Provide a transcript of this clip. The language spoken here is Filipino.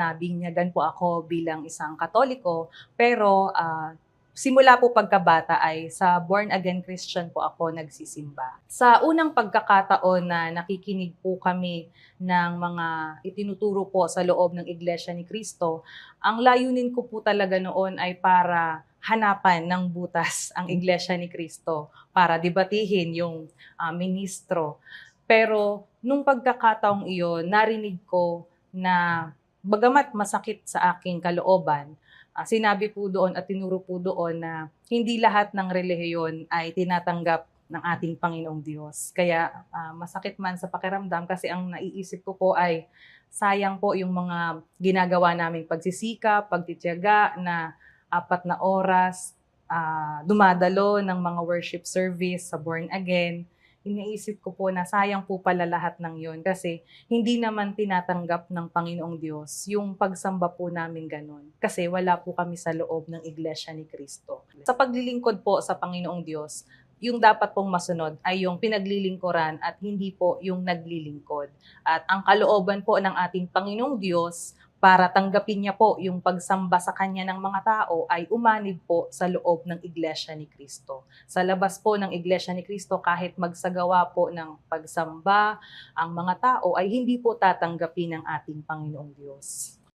nabinyagan po ako bilang isang Katoliko, pero simula po pagkabata ay sa born again Christian po ako nagsisimba. Sa unang pagkakataon na nakikinig po kami ng mga itinuturo po sa loob ng Iglesia ni Cristo, ang layunin ko po talaga noon ay para hanapan ng butas ang Iglesia ni Cristo, para debatihin yung ministro. Pero nung pagkakataong iyon, narinig ko na bagamat masakit sa aking kalooban, sinabi po doon at tinuro po doon na hindi lahat ng relihiyon ay tinatanggap ng ating Panginoong Diyos. Kaya masakit man sa pakiramdam kasi ang naiisip ko po ay sayang po yung mga ginagawa naming pagsisikap, pagtitiyaga na 4 na oras, dumadalo ng mga worship service sa born again. Iniisip ko po na sayang po pala lahat ng yon kasi hindi naman tinatanggap ng Panginoong Diyos yung pagsamba po namin ganun. Kasi wala po kami sa loob ng Iglesia ni Cristo. Sa paglilingkod po sa Panginoong Diyos, yung dapat pong masunod ay yung pinaglilingkuran at hindi po yung naglilingkod. At ang kalooban po ng ating Panginoong Diyos para tanggapin niya po yung pagsamba sa Kanya ng mga tao ay umanib po sa loob ng Iglesia ni Cristo. Sa labas po ng Iglesia ni Cristo, kahit magsagawa po ng pagsamba, ang mga tao ay hindi po tatanggapin ng ating Panginoong Diyos.